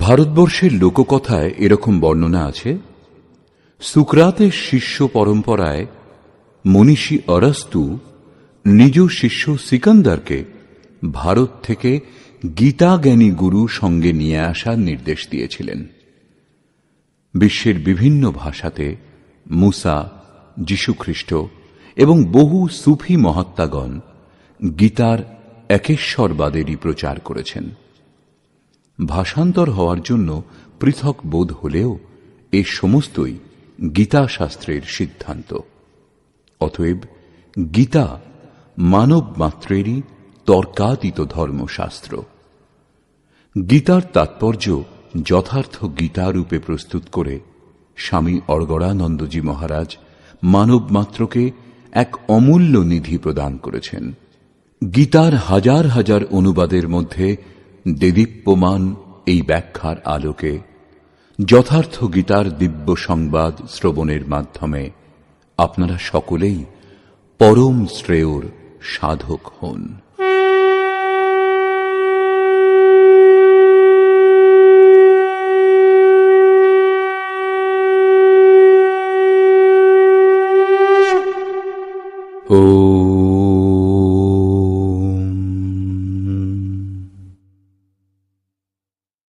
ভারতবর্ষের লোককথায় এরকম বর্ণনা আছে, সুকরাতের শিষ্য পরম্পরায় মনীষী অরস্তু নিজ শিষ্য সিকান্দারকে ভারত থেকে গীতাজ্ঞানী গুরু সঙ্গে নিয়ে আসার নির্দেশ দিয়েছিলেন। বিশ্বের বিভিন্ন ভাষাতে মুসা, যীশুখ্রিস্ট এবং বহু সুফি মহাত্মাগণ গীতার একেশ্বরবাদেরই প্রচার করেছেন। ভাষান্তর হওয়ার জন্য পৃথক বোধ হলেও এ সমস্তই গীতা শাস্ত্রের সিদ্ধান্ত। অতএব গীতা মানব মাত্রেরই তর্কাতীত ধর্মশাস্ত্র। গীতার তাৎপর্য যথার্থ গীতারূপে প্রস্তুত করে স্বামী অর্গড়ানন্দজি মহারাজ মানব মাত্রকে এক অমূল্য নিধি প্রদান করেছেন। গীতার হাজার হাজার অনুবাদের মধ্যে দেদীপ্যমান এই ব্যাখ্যার আলোকে যথার্থ গীতার দিব্য সংবাদ শ্রবণের মাধ্যমে আপনারা সকলেই পরম শ্রেয়র সাধক হন।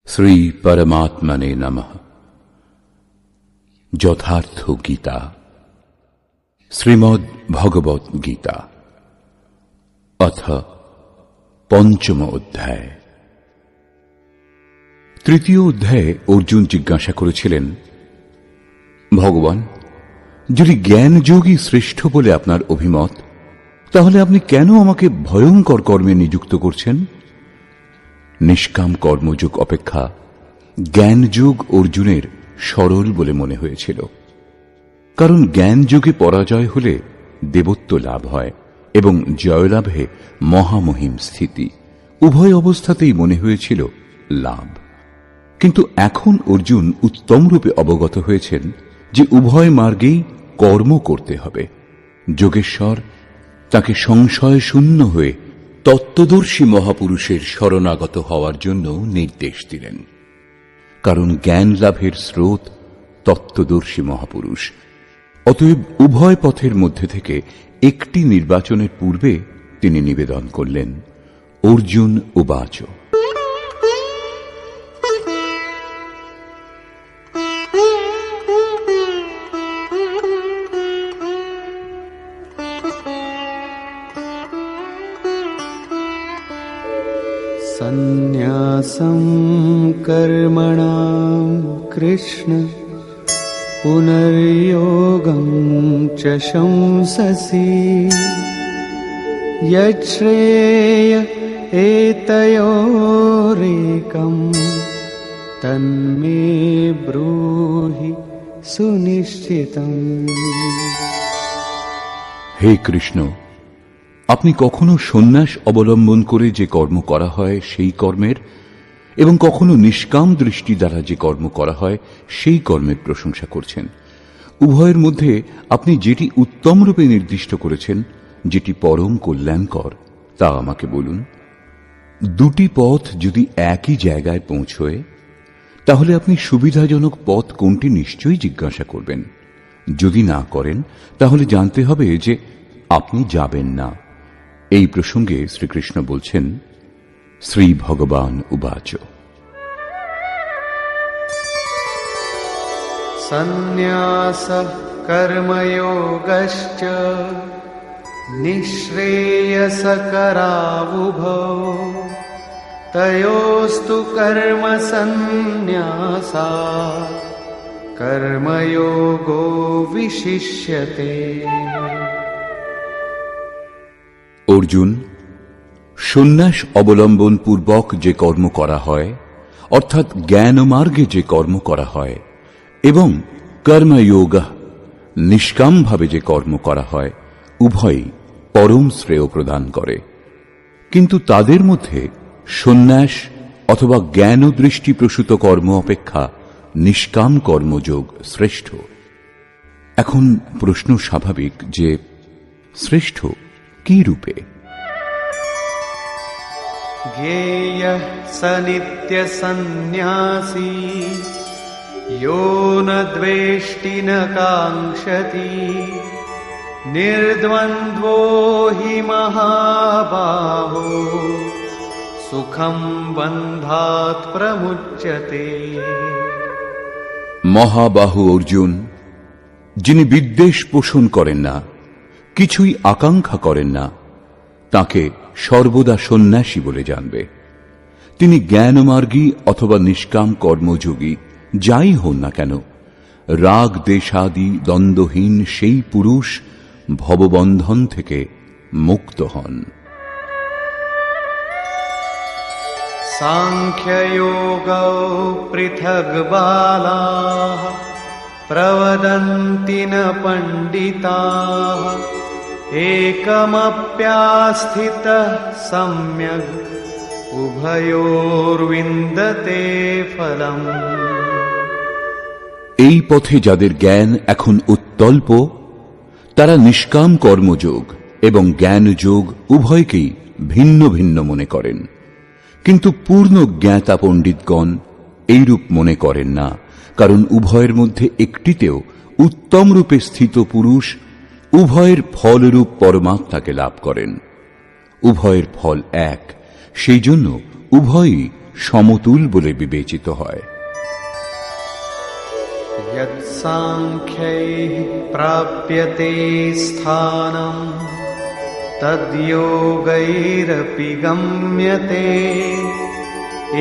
শ্রী পরমাত্মনে নমঃ। যথার্থ গীতা, শ্রীমদ্ ভগবত গীতা, অথ পঞ্চম অধ্যায়। তৃতীয় অধ্যায়ে অর্জুন জিজ্ঞাসা করেছিলেন, ভগবান, যদি জ্ঞানযোগী শ্রেষ্ঠ বলে আপনার অভিমত, তাহলে আপনি কেন আমাকে ভয়ঙ্কর কর্মে নিযুক্ত করছেন? নিষ্কাম কর্মযোগ অপেক্ষা জ্ঞানযোগ অর্জুনের সরল বলে মনে হয়েছিল। কারণ জ্ঞানযোগে পরাজয় হলে দেবত্ব লাভ হয় এবং জয়লাভে মহামহিম স্থিতি, উভয় অবস্থাতেই মনে হয়েছিল লাভ। কিন্তু এখন অর্জুন উত্তমরূপে অবগত হয়েছেন যে উভয় মার্গেই কর্ম করতে হবে। যোগেশ্বর তাকে সংশয় শূন্য হয়ে তত্ত্বদর্শী মহাপুরুষের শরণাগত হওয়ার জন্য নির্দেশ দিলেন। কারণ জ্ঞান লাভের স্রোত তত্ত্বদর্শী মহাপুরুষ। অতএব উভয় পথের মধ্যে থেকে একটি নির্বাচনের পূর্বে তিনি নিবেদন করলেন, অর্জুন উবাচ, সন্ন্যাসং কর্মণাং কৃষ্ণ পুনর্যোগং চ শংসসি যচ্ছ্রেয় এতয়োরেকং তন্মে ব্রূহি সুনিশ্চিতং। হে কৃষ্ণ, আপনি কখনো সন্ন্যাস অবলম্বন করে যে কর্ম করা হয় সেই কর্মের এবং কখনো নিষ্কাম দৃষ্টি দ্বারা যে কর্ম করা হয় সেই কর্মের প্রশংসা করছেন। উভয়ের মধ্যে আপনি যেটি উত্তম রূপে নির্দিষ্ট করেছেন, যেটি পরম কল্যাণকর, তা আমাকে বলুন। দুটি পথ যদি একই জায়গায় পৌঁছয়, তাহলে আপনি সুবিধাজনক পথ কোনটি নিশ্চয়ই জিজ্ঞাসা করবেন। যদি না করেন, তাহলে জানতে হবে যে আপনি যাবেন না। এই প্রসঙ্গে শ্রীকৃষ্ণ বলছেন, শ্রী ভগবান উবাচ, সন্ন্যাসঃ কর্মযোগশ্চ নিঃশ্রেয়সকরাবুভৌ তয়োস্তু কর্ম সন্ন্যাসাৎ কর্মযোগো বিশিষ্যতে। অর্জুন, সন্ন্যাস অবলম্বন পূর্বক যে কর্ম করা হয়, অর্থাৎ জ্ঞান মার্গে যে কর্ম করা হয়, এবং কর্মযোগ নিষ্কামভাবে যে কর্ম করা হয়, উভয়ই পরম শ্রেয় প্রদান করে। কিন্তু তাদের মধ্যে সন্ন্যাস অথবা জ্ঞান দৃষ্টি প্রসূত কর্ম অপেক্ষা নিষ্কাম কর্মযোগ শ্রেষ্ঠ। এখন প্রশ্ন স্বাভাবিক যে শ্রেষ্ঠ কি রূপে? ज्ञेयः स नित्यसन्न्यासी यो न द्वेष्टि न काङ्क्षति निर्द्वन्द्वो हि महाबाहो सुखं बन्धात् प्रमुच्यते। মহাবাহু অর্জুন, যিনি বিদ্বেষ পোষণ করেন না, কিছুই আকাঙ্ক্ষা করেন না, তাকে সর্বদা সন্ন্যাসী বলে জানবে। তিনি জ্ঞানমার্গী অথবা নিষ্কাম কর্মযোগী যাই হন না কেন, রাগ দেশাদি দ্বন্দ্বহীন সেই পুরুষ ভববন্ধন থেকে মুক্ত হন। साङ्ख्ययोगौ पृथग् बालाः प्रवदन्ति न पण्डिताः एकमप्यास्थितः सम्यग् उभयोर्विन्दते फलम्। এই পথে যাদের জ্ঞান এখন উত্তল্প, তারা নিষ্কাম কর্মযোগ এবং জ্ঞানযোগ উভয়কেই ভিন্ন ভিন্ন মনে করেন। কিন্তু পূর্ণ জ্ঞাতা পণ্ডিতগণ এইরূপ মনে করেন না, কারণ উভয়ের মধ্যে একটিতেও উত্তম রূপে স্থিত পুরুষ উভয়ের ফলরূপ পরমাত্মাকে লাভ করেন। উভয়ের ফল এক, সেই জন্য উভয়ই সমতুল বলে বিবেচিত হয়। यत्साङ्ख्यैः प्राप्यते स्थानम् तद्योगैरपि गम्यते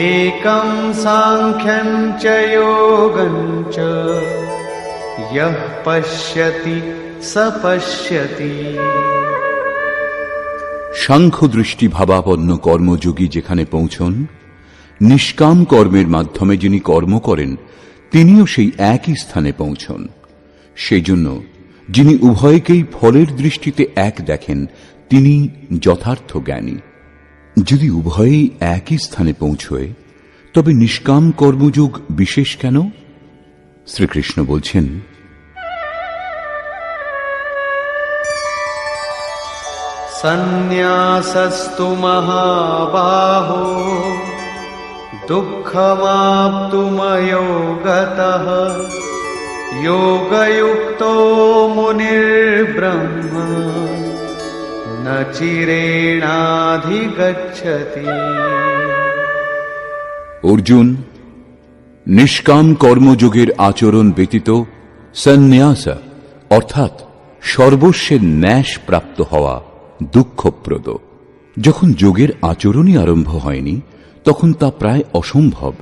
एकं साङ्ख्यं च योगं च यः पश्यति स पश्यति। সাংখ্য দৃষ্টি ভাবাপন্ন কর্মযোগী যেখানে পৌঁছন, নিষ্কাম কর্মের মাধ্যমে যিনি কর্ম করেন তিনিও সেই একই স্থানে পৌঁছন। সেই জন্য যিনি উভয়কেই ফলের দৃষ্টিতে এক দেখেন তিনি যথার্থ জ্ঞানী। যদি উভয়েই একই স্থানে পৌঁছয় তবে নিষ্কাম কর্মযোগ বিশেষ কেন? শ্রীকৃষ্ণ বলছেন, সন্ন্যাসস্তু মহাবাহো দুঃখমাপ্তুময়ো গতঃ যোগযুক্তো মুনির্ব্রহ্ম ন চিরেণাধিগচ্ছতি। অর্জুন, নিষ্কাম কর্মযোগের আচরণ ব্যতীত সন্ন্যাস অর্থাৎ সর্বস্বের ন্যাস প্রাপ্ত হওয়া দুঃখপ্রদ। যখন যোগের আচরণই আরম্ভ হয়নি তখন তা প্রায় অসম্ভব।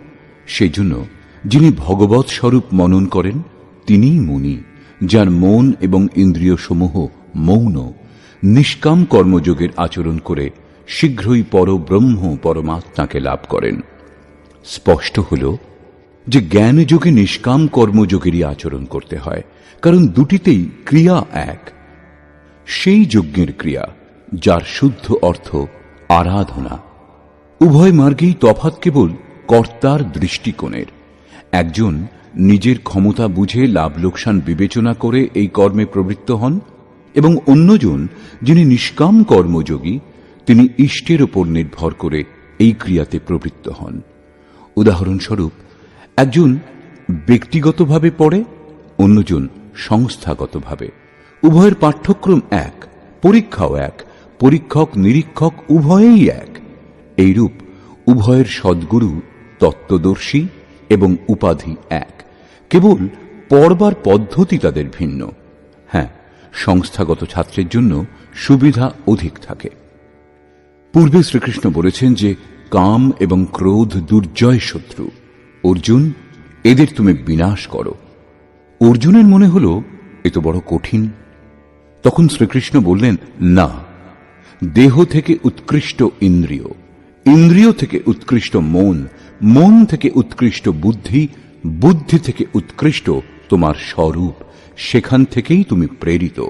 সেজন্য যিনি ভগবৎ স্বরূপ মনন করেন তিনিই মুনি, যার মন এবং ইন্দ্রিয়সমূহ মৌন, নিষ্কাম কর্মযোগের আচরণ করে শীঘ্রই পরব্রহ্ম পরমাত্মাকে লাভ করেন। স্পষ্ট হল যে জ্ঞানযোগে নিষ্কাম কর্মযোগেরই আচরণ করতে হয়, কারণ দুটিতেই ক্রিয়া এক। সেই যজ্ঞের ক্রিয়া যার শুদ্ধ অর্থ আরাধনা। উভয় মার্গেই তফাৎ কেবল কর্তার দৃষ্টিকোণের। একজন নিজের ক্ষমতা বুঝে লাভ লোকসান বিবেচনা করে এই কর্মে প্রবৃত্ত হন, এবং অন্যজন যিনি নিষ্কাম কর্মযোগী তিনি ইষ্টের উপর নির্ভর করে এই ক্রিয়াতে প্রবৃত্ত হন। উদাহরণস্বরূপ, একজন ব্যক্তিগতভাবে পড়ে, অন্যজন সংস্থাগতভাবে। উভয়ের পাঠ্যক্রম এক, পরীক্ষাও এক, পরীক্ষক নিরীক্ষক উভয়েই এক। এইরূপ উভয়ের সদ্গুরু তত্ত্বদর্শী এবং উপাধি এক, কেবল পড়বার পদ্ধতি তাদের ভিন্ন। হ্যাঁ, সংস্থাগত ছাত্রের জন্য সুবিধা অধিক থাকে। পূর্বে শ্রীকৃষ্ণ বলেছেন যে কাম এবং ক্রোধ দুর্জয় শত্রু। অর্জুন, এদের তুমি বিনাশ করো। অর্জুনের মনে হল এ তো বড় কঠিন। তখন শ্রীকৃষ্ণ বললেন, না, দেহ থেকে উৎকৃষ্ট ইন্দ্রিয়, ইন্দ্রিয় থেকে উৎকৃষ্ট মন, মন থেকে উৎকৃষ্ট বুদ্ধি, বুদ্ধি থেকে উৎকৃষ্ট তোমার স্বরূপ, সেখান থেকেই তুমি প্রেরিত।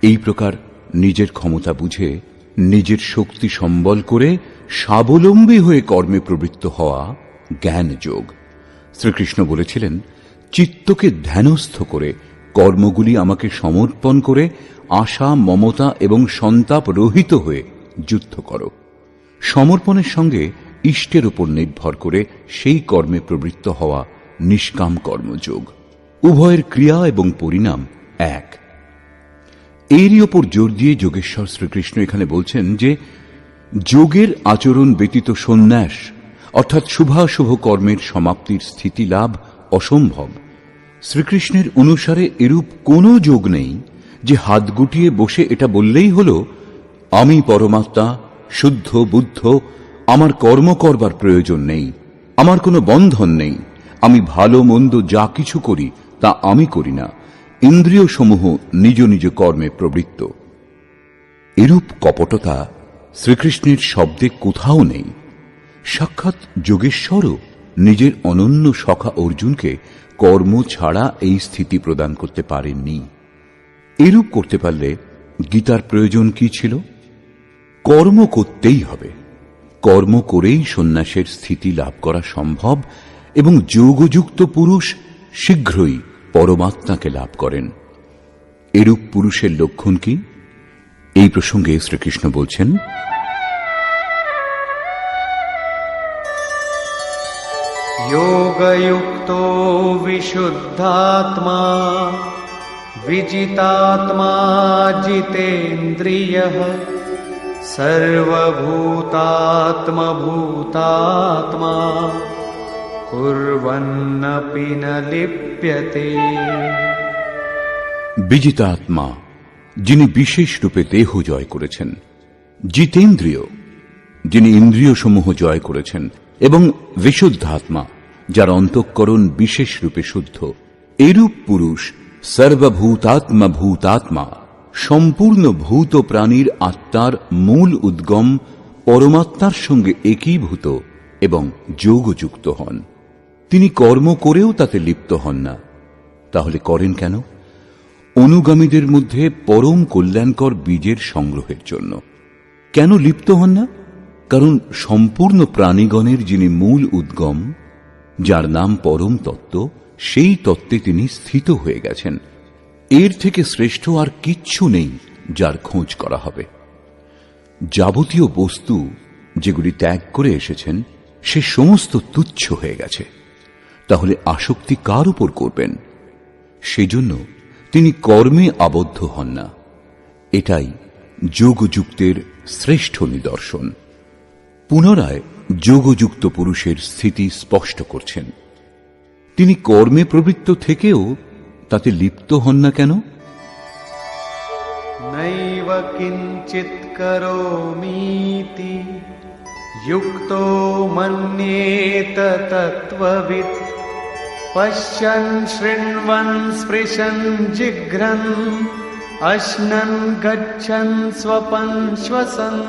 এই প্রকার নিজের ক্ষমতা বুঝে নিজের শক্তি সম্বল করে স্বাবলম্বী হয়ে কর্মে প্রবৃত্ত হওয়া জ্ঞানযোগ। শ্রীকৃষ্ণ বলেছিলেন, চিত্তকে ধ্যানস্থ করে কর্মগুলি আমাকে সমর্পণ করে আশা, মমতা এবং সন্তাপ রহিত হয়ে যুদ্ধ করো। সমর্পণের সঙ্গে ইষ্টের উপর নির্ভর করে সেই কর্মে প্রবৃত্ত হওয়া নিষ্কাম কর্মযোগ। উভয়ের ক্রিয়া এবং পরিণাম এক। এরই ওপর জোর দিয়ে যোগেশ্বর শ্রীকৃষ্ণ এখানে বলছেন যে যোগের আচরণ ব্যতীত সন্ন্যাস অর্থাৎ শুভাশুভ কর্মের সমাপ্তির স্থিতি লাভ অসম্ভব। শ্রীকৃষ্ণের অনুসারে এরূপ কোনো যোগ নেই যে হাত গুটিয়ে বসে এটা বললেই হল, আমি পরমাত্মা, শুদ্ধ বুদ্ধ, আমার কর্ম করবার প্রয়োজন নেই, আমার কোনো বন্ধন নেই, আমি ভালো মন্দ যা কিছু করি তা আমি করি না, ইন্দ্রিয় সমূহ নিজ নিজ কর্মে প্রবৃত্ত। এরূপ কপটতা শ্রীকৃষ্ণের শব্দে কোথাও নেই। সাক্ষাৎ যোগেশ্বরও নিজের অনন্য সখা অর্জুনকে কর্ম ছাড়া এই স্থিতি প্রদান করতে পারেননি। এরূপ করতে পারলে গীতার প্রয়োজন কি ছিল? কর্ম করতেই হবে, কর্ম করেই সন্ন্যাসের স্থিতি লাভ করা সম্ভব এবং যোগযুক্ত পুরুষ শীঘ্রই পরমাত্মাকে লাভ করেন। এরূপ পুরুষের লক্ষণ কি? এই প্রসঙ্গে শ্রীকৃষ্ণ বলছেন, योगयुक्तो विशुद्धात्मा विजितात्मा जितेन्द्रियः सर्वभूतात्मभूतात्मा कुर्वन्नपि न लिप्यते। বিজিতাত্মা যিনি বিশেষ রূপে দেহ জয় করেছেন, জিতেন্দ্রিয় যিনি ইন্দ্রিয় সমূহ জয় করেছেন, এবং বিশুদ্ধাত্মা যার অন্তঃকরণ বিশেষ রূপে শুদ্ধ। এরূপ পুরুষ সর্বভূতাত্মা ভূতাত্মা, সম্পূর্ণ ভূত প্রাণীর আত্মার মূল উদ্গম পরমাত্মার সঙ্গে একীভূত এবং যোগযুক্ত হন। তিনি কর্ম করেও তাতে লিপ্ত হন না। তাহলে করেন কেন? অনুগামীদের মধ্যে পরম কল্যাণকর বীজের সংগ্রহের জন্য। কেন লিপ্ত হন না? কারণ সম্পূর্ণ প্রাণীগণের যিনি মূল উদ্গম, যার নাম পরম তত্ত্ব, সেই তত্ত্বে তিনি স্থিত হয়ে গেছেন। এর থেকে শ্রেষ্ঠ আর কিচ্ছু নেই যার খোঁজ করা হবে। যাবতীয় বস্তু যেগুলি ত্যাগ করে এসেছেন সে সমস্ত তুচ্ছ হয়ে গেছে। তাহলে আসক্তি কার উপর করবেন? সেজন্য তিনি কর্মে আবদ্ধ হন না। এটাই যোগযুক্তের শ্রেষ্ঠ নিদর্শন। পুনরায় যোগযুক্ত পুরুষের স্থিতি স্পষ্ট করছেন। তিনি কর্মে প্রবৃত্ত থেকেও তাতে লিপ্ত হন না কেন? नैव किञ्चित् करोमीति युक्तो मन्येत तत्त्ववित् पश्यन् शृण्वन् स्पृशन् जिघ्रन् अश्नन् गच्छन् स्वपन् श्वसन्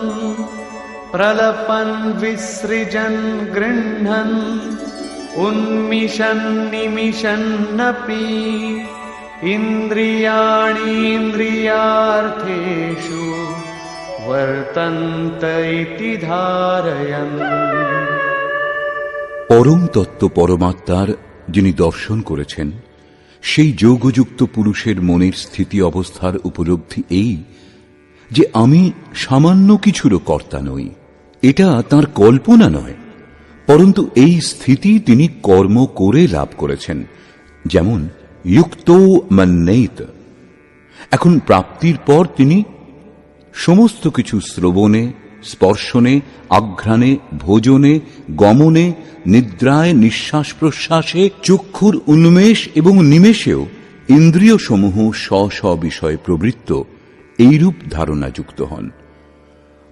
प्रलपन् विसृजन् गृह्णन् उन्मिषन् निमिषन्नपि इन्द्रियाणीन्द्रियार्थेषु वर्तन्त इति धारयन्। পরম তত্ত্ব পরমাত্মার যিনি দর্শন করেছেন, সেই যোগযুক্ত পুরুষের মনের স্থিতি অবস্থার উপলব্ধি এই যে আমি সামান্য কিছুরও কর্তা নই। এটা তার কল্পনা নয়, পরন্তু এই স্থিতি তিনি কর্ম করে লাভ করেছেন। যেমন যুক্তো মন্যেত। এখন প্রাপ্তির পর তিনি সমস্ত কিছু শ্রবণে, স্পর্শনে, আঘ্রাণে, ভোজনে, গমনে, নিদ্রায়, নিঃশ্বাস প্রশ্বাসে, চক্ষুর উন্মেষ এবং নিমেষেও ইন্দ্রিয় সমূহ স্ব স্ব বিষয়ে প্রবৃত্ত এইরূপ ধারণাযুক্ত হন।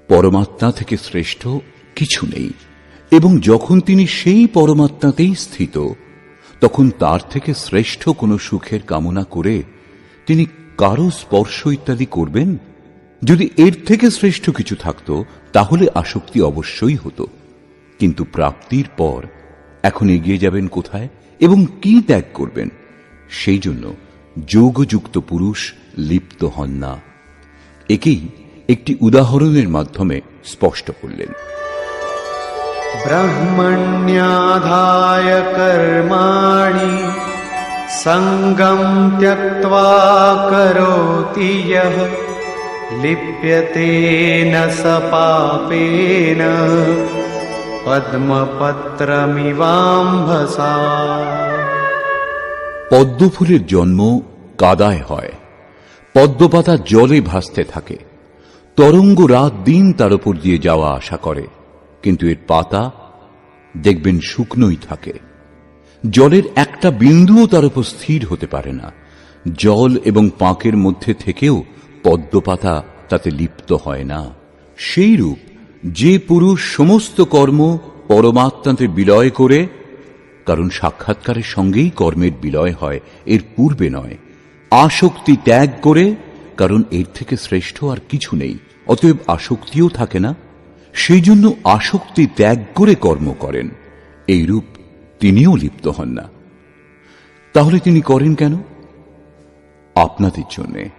পরমাত্মা থেকে শ্রেষ্ঠ কিছু নেই, এবং যখন তিনি সেই পরমাত্মাতেই স্থিত, তখন তার থেকে শ্রেষ্ঠ কোনো সুখের কামনা করে তিনি কারো স্পর্শ ইত্যাদি করবেন? যদি এর থেকে শ্রেষ্ঠ কিছু থাকত তাহলে আসক্তি অবশ্যই হতো। কিন্তু প্রাপ্তির পর এখন এগিয়ে যাবেন কোথায় এবং কি ত্যাগ করবেন? সেই জন্য যোগযুক্ত পুরুষ লিপ্ত হন না। একেই একটি উদাহরণের মাধ্যমে স্পষ্ট করলেন। ब्रह्मण्याधाय कर्माणि सङ्गं त्यक्त्वा करोति यः लिप्यते न स पापेन पद्मपत्रमिवाम्भसा। পদ্মফুলের জন্ম কাদায় হয়, পদ্মপাতা জলে ভাসতে থাকে, তরঙ্গ রাত দিন তার উপর দিয়ে যাওয়া আসা করে, কিন্তু এর পাতা দেখবেন শুকনোই থাকে। জলের একটা বিন্দুও তার উপর স্থির হতে পারে না। জল এবং পাঁকের মধ্যে থেকেও পদ্মপাতা তাতে লিপ্ত হয় না। সেইরূপ যে পুরুষ সমস্ত কর্ম পরমাত্মাতে বিলয় করে, কারণ সাক্ষাৎকারের সঙ্গেই কর্মের বিলয় হয়, এর পূর্বে নয়, আসক্তি ত্যাগ করে, কারণ এর থেকে শ্রেষ্ঠ আর কিছু নেই, অতএব আসক্তিও থাকে না, সেই জন্য আসক্তি ত্যাগ করে কর্ম করেন, এইরূপ তিনিও লিপ্ত হন না। তাহলে তিনি করেন কেন? আপনাদের জন্যে,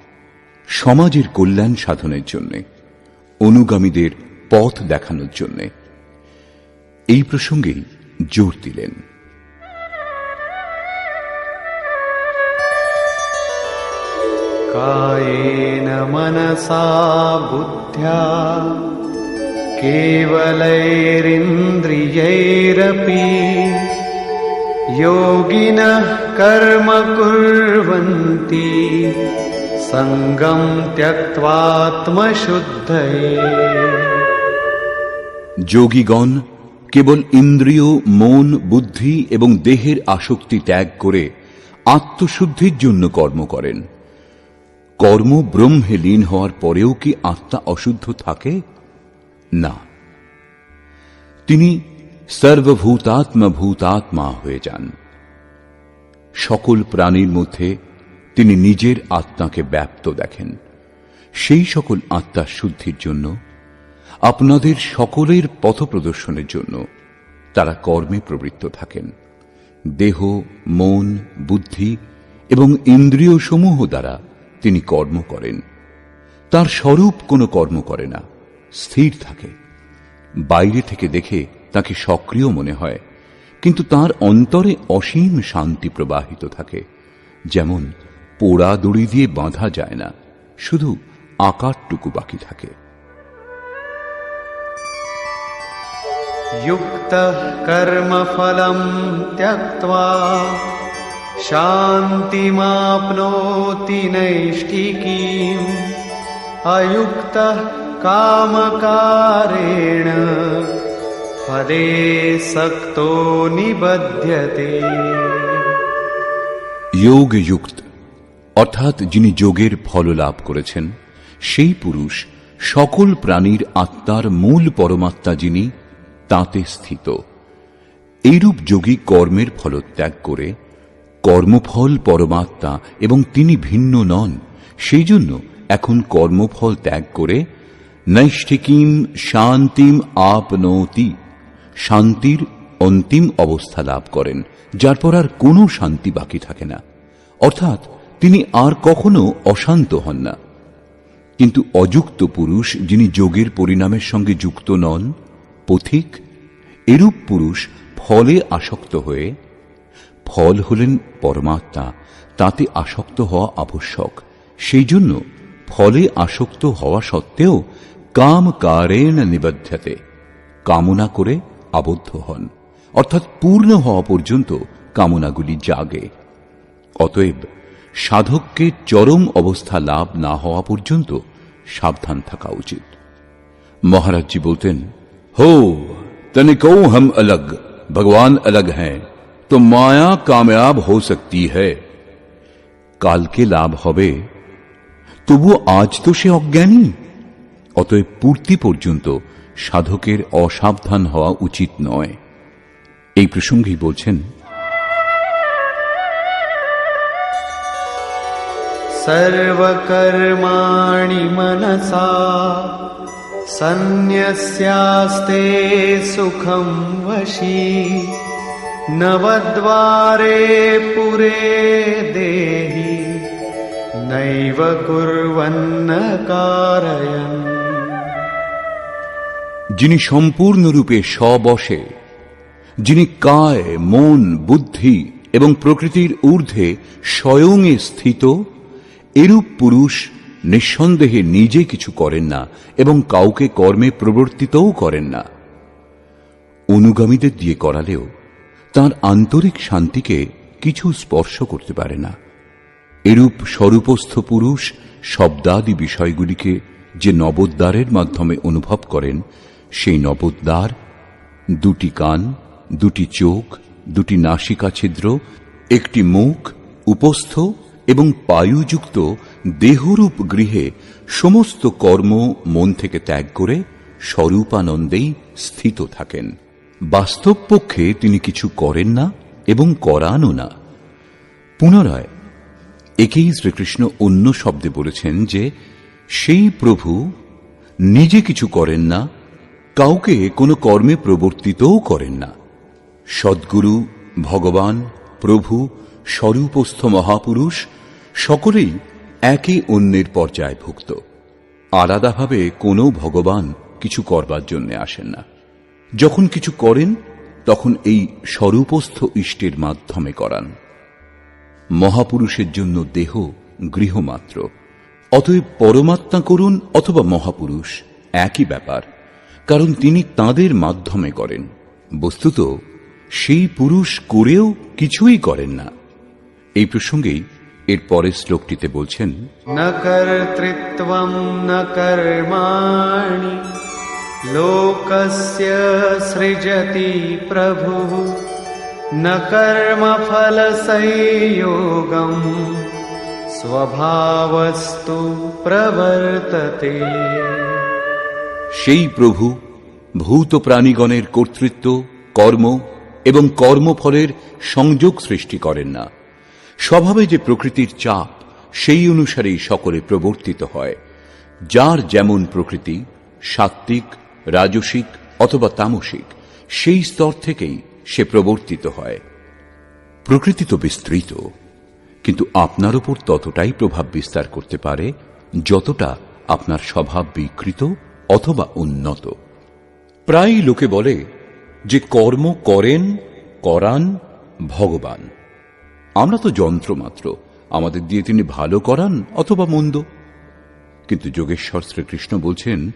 সমাজের কল্যাণ সাধনের জন্যে, অনুগামীদের পথ দেখানোর জন্যে। এই প্রসঙ্গেই জোর দিলেন। कायेन मनसा बुद्ध्या केवलैरिन्द्रियैरपि योगिनः कर्म कुर्वन्ति सङ्गं त्यक्त्वात्मशुद्धये। যোগীগণ কেবল ইন্দ্রিয়, মন, বুদ্ধি এবং দেহের আসক্তি ত্যাগ করে আত্মশুদ্ধির জন্য কর্ম করেন। কর্ম ব্রহ্মে লীন হওয়ার পরেও কি আত্মা অশুদ্ধ থাকে? না, তিনি সর্বভূতাত্মভূতাত্মা হয়ে যান। সকল প্রাণীর মধ্যে তিনি নিজের আত্মাকে ব্যাপ্ত দেখেন। সেই সকল আত্মার শুদ্ধির জন্য, আপনাদের সকলের পথপ্রদর্শনের জন্য তারা কর্মে প্রবৃত্ত থাকেন। দেহ, মন, বুদ্ধি এবং ইন্দ্রিয় সমূহ দ্বারা তিনি কর্ম করেন। তার স্বরূপ কোনো কর্ম করে না, স্থির থাকে। বাইরে থেকে দেখে তাকে সক্রিয় মনে হয়, কিন্তু তার অন্তরে অসীম শান্তি প্রবাহিত থাকে। যেমন পোড়া দড়ি দিয়ে বাঁধা যায় না, শুধু আকারটুকু বাকি থাকে। युक्तः कर्मफलं त्यक्त्वा शान्तिमाप्नोति नैष्ठिकीम् अयुक्तः कामकारेण फले सक्तो निबध्यते। যোগ যুক্ত অর্থাৎ যিনি যোগের ফল লাভ করেছেন, সেই পুরুষ সকল প্রাণীর আত্মার মূল পরমাত্মা যিনি, তাতে স্থিত। এইরূপ যোগী কর্মের ফলত্যাগ করে, কর্মফল পরমাত্মা এবং তিনি ভিন্ন নন, সেই জন্য এখন কর্মফল ত্যাগ করে নৈষ্ঠিকীম শান্তিম আপনৌতি, শান্তির অন্তিম অবস্থা লাভ করেন, যার পর আর কোনো শান্তি বাকি থাকে না। অর্থাৎ তিনি আর কখনো অশান্ত হন না। কিন্তু অযুক্ত পুরুষ, যিনি যোগের পরিণামের সঙ্গে যুক্ত নন, পথিক, এরূপ পুরুষ ফলে আসক্ত হয়ে, ফল হলেন পরমাত্মা, তাতে আসক্ত হওয়া আবশ্যক, সেই জন্য ফলে আসক্ত হওয়া সত্ত্বেও কাম কারেণ নিবধ্যতে, কামনা করে আবদ্ধ হন, অর্থাৎ পূর্ণ হওয়া পর্যন্ত কামনাগুলি জাগে। অতএব সাধককে চরম অবস্থা লাভ না হওয়া পর্যন্ত সাবধান থাকা উচিত। মহারাজজি বলতেন, हो तनिको हम अलग, भगवान अलग हैं, तो माया कामयाब हो सकती है। কালকে লাভ হবে, তবু আজ তো সে অজ্ঞানী। অতএব পূর্তি পর্যন্ত সাধকের অসাবধান হওয়া উচিত নয়। এই প্রসঙ্গেই বলছেন, सर्वकर्माणि मनसा सन्न्यस्यास्ते सुखं वशी नवद्वारे पुरे देहि नैव कुर्वन्न कारयन्। যিনি সম্পূর্ণরূপে স্ববশে, যিনি কায়, মন, বুদ্ধি এবং প্রকৃতির ঊর্ধ্বে স্বয়ং স্থিত, এরূপ পুরুষ নিঃসন্দেহে নিজে কিছু করেন না এবং কাউকে কর্মে প্রবর্তিতও করেন না। অনুগামীদের দিয়ে করালেও তার আন্তরিক শান্তিকে কিছু স্পর্শ করতে পারে না। এরূপ স্বরূপস্থ পুরুষ শব্দাদি বিষয়গুলিকে যে নবোদ্দারের মাধ্যমে অনুভব করেন, সেই নবোদ্দার দুটি কান, দুটি চোখ, দুটি নাসিকা ছিদ্র, একটি মুখ, উপস্থ এবং পায়ুযুক্ত দেহরূপ গৃহে সমস্ত কর্ম মন থেকে ত্যাগ করে স্বরূপানন্দেই স্থিত থাকেন। বাস্তব পক্ষে তিনি কিছু করেন না এবং করানও না। পুনরায় একেই শ্রীকৃষ্ণ অন্য শব্দে বলেছেন যে সেই প্রভু নিজে কিছু করেন না, কাউকে কোনো কর্মে প্রবর্তিতও করেন না। সদ্গুরু, ভগবান, প্রভু, স্বরূপস্থ মহাপুরুষ সকলেই একে অন্যের পর্যায়ভুক্ত। আলাদাভাবে কোনো ভগবান কিছু করবার জন্য আসেন না। যখন কিছু করেন তখন এই স্বরূপস্থ ইষ্টের মাধ্যমে করান। মহাপুরুষের জন্য দেহ গৃহমাত্র, অতএব পরমাত্মা করুন অথবা মহাপুরুষ একই ব্যাপার, কারণ তিনি তাঁদের মাধ্যমে করেন। বস্তুত সেই পুরুষ করেও কিছুই করেন না। এই প্রসঙ্গেই এর পরের শ্লোকটিতে বলছেন, ন কর্তৃত্বম ন কর্মাণি লোকস্য সৃজতি প্রভুঃ ন কর্মফল সংযোগম স্বভাবস্তু প্রবর্ততে। সেই প্রভু ভূত প্রাণীগণের কর্তৃত্ব, কর্ম এবং কর্মফলের সংযোগ সৃষ্টি করেন না। স্বভাবে যে প্রকৃতির চাপ, সেই অনুসারেই সকলে প্রবর্তিত হয়। যার যেমন প্রকৃতি, সাত্ত্বিক, রাজসিক অথবা তামসিক, সেই স্তর থেকেই সে প্রবর্তিত হয়। প্রকৃতি তো বিস্তৃত, কিন্তু আপনার উপর ততটাই প্রভাব বিস্তার করতে পারে যতটা আপনার স্বভাব বিকৃত অথবা উন্নত। প্রায় লোকে বলে যে কর্ম করেন, করান ভগবান। আমরা তো যন্ত্র মাত্র, আমাদের দিয়ে তিনি ভালো করান অথবা মন্দ। কিন্তু যোগেশ্বর শ্রীকৃষ্ণ বলছেন,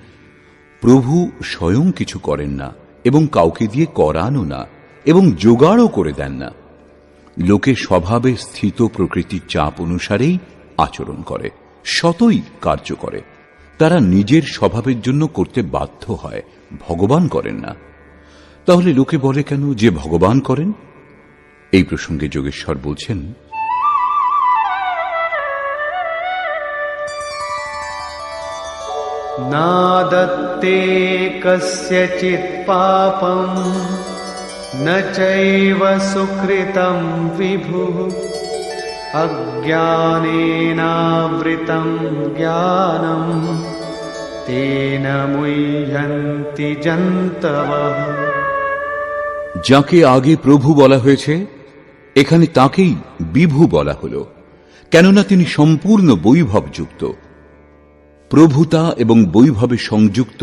প্রভু স্বয়ং কিছু করেন না এবং কাউকে দিয়ে করানও না এবং জোগাড়ও করে দেন না। লোকে স্বভাবে স্থিত প্রকৃতির চাপ অনুসারেই আচরণ করে, সতই কার্য করে। তারা নিজের স্বভাবের জন্য করতে বাধ্য হয়, ভগবান করেন না। তাহলে লোকে বলে কেন যে ভগবান করেন? এই প্রসঙ্গে যোগেশ্বর বলছেন, না দত্তে কস্যচিৎ পাপম ন চৈব সুকৃতম বিভুঃ অজ্ঞানেনাবৃতম জ্ঞানম তেন মুহ্যন্তি জন্তবঃ। যাকে আগে প্রভু বলা হয়েছে, এখানে তাকেই বিভু বলা হল, কেননা তিনি সম্পূর্ণ বৈভবযুক্ত। প্রভুতা এবং বৈভবে সংযুক্ত